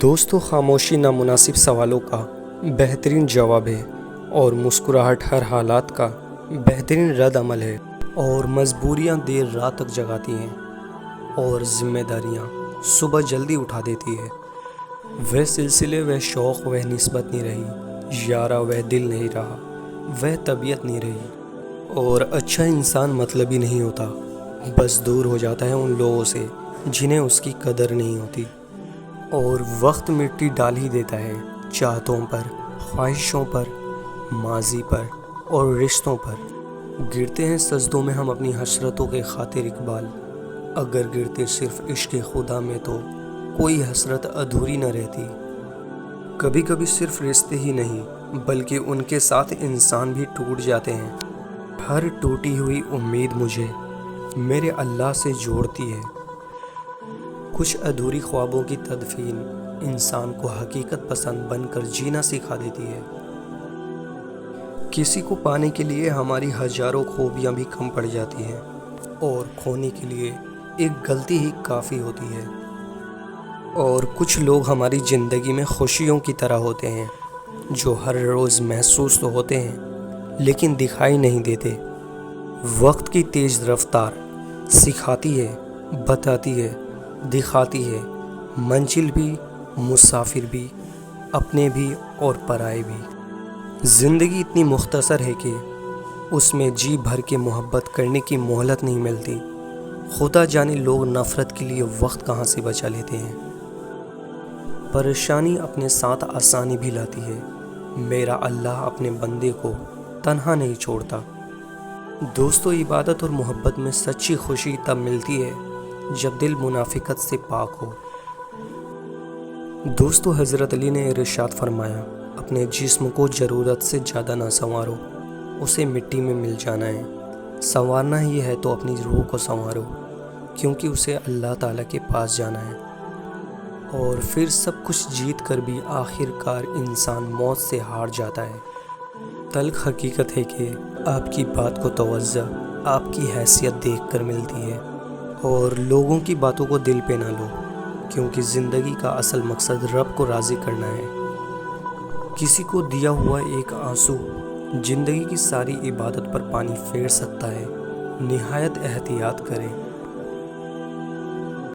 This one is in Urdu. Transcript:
دوستو، خاموشی نامناسب سوالوں کا بہترین جواب ہے اور مسکراہٹ ہر حالات کا بہترین رد عمل ہے، اور مجبوریاں دیر رات تک جگاتی ہیں اور ذمہ داریاں صبح جلدی اٹھا دیتی ہے۔ وہ سلسلے، وہ شوق، وہ نسبت نہیں رہی، یارا وہ دل نہیں رہا، وہ طبیعت نہیں رہی، اور اچھا انسان مطلبی نہیں ہوتا، بس دور ہو جاتا ہے ان لوگوں سے جنہیں اس کی قدر نہیں ہوتی۔ اور وقت مٹی ڈال ہی دیتا ہے چاہتوں پر، خواہشوں پر، ماضی پر اور رشتوں پر۔ گرتے ہیں سجدوں میں ہم اپنی حسرتوں کے خاطر اقبال، اگر گرتے صرف عشق خدا میں تو کوئی حسرت ادھوری نہ رہتی۔ کبھی کبھی صرف رشتے ہی نہیں بلکہ ان کے ساتھ انسان بھی ٹوٹ جاتے ہیں۔ ہر ٹوٹی ہوئی امید مجھے میرے اللہ سے جوڑتی ہے۔ کچھ ادھوری خوابوں کی تدفین انسان کو حقیقت پسند بن کر جینا سکھا دیتی ہے۔ کسی کو پانے کے لیے ہماری ہزاروں خوبیاں بھی کم پڑ جاتی ہیں، اور کھونے کے لیے ایک غلطی ہی کافی ہوتی ہے۔ اور کچھ لوگ ہماری زندگی میں خوشیوں کی طرح ہوتے ہیں، جو ہر روز محسوس تو ہوتے ہیں لیکن دکھائی نہیں دیتے۔ وقت کی تیز رفتار سکھاتی ہے، بتاتی ہے، دکھاتی ہے، منزل بھی، مسافر بھی، اپنے بھی اور پرائے بھی۔ زندگی اتنی مختصر ہے کہ اس میں جی بھر کے محبت کرنے کی مہلت نہیں ملتی۔ خدا جانے لوگ نفرت کے لیے وقت کہاں سے بچا لیتے ہیں۔ پریشانی اپنے ساتھ آسانی بھی لاتی ہے۔ میرا اللہ اپنے بندے کو تنہا نہیں چھوڑتا۔ دوستو، عبادت اور محبت میں سچی خوشی تب ملتی ہے جب دل منافقت سے پاک ہو۔ دوستو، حضرت علی نے ارشاد فرمایا، اپنے جسم کو ضرورت سے زیادہ نہ سنوارو، اسے مٹی میں مل جانا ہے۔ سنوارنا ہی ہے تو اپنی روح کو سنوارو، کیونکہ اسے اللہ تعالیٰ کے پاس جانا ہے۔ اور پھر سب کچھ جیت کر بھی آخر کار انسان موت سے ہار جاتا ہے۔ تلخ حقیقت ہے کہ آپ کی بات کو توجہ آپ کی حیثیت دیکھ کر ملتی ہے، اور لوگوں کی باتوں کو دل پہ نہ لو، کیونکہ زندگی کا اصل مقصد رب کو راضی کرنا ہے۔ کسی کو دیا ہوا ایک آنسو زندگی کی ساری عبادت پر پانی پھیر سکتا ہے۔ نہایت احتیاط کریں۔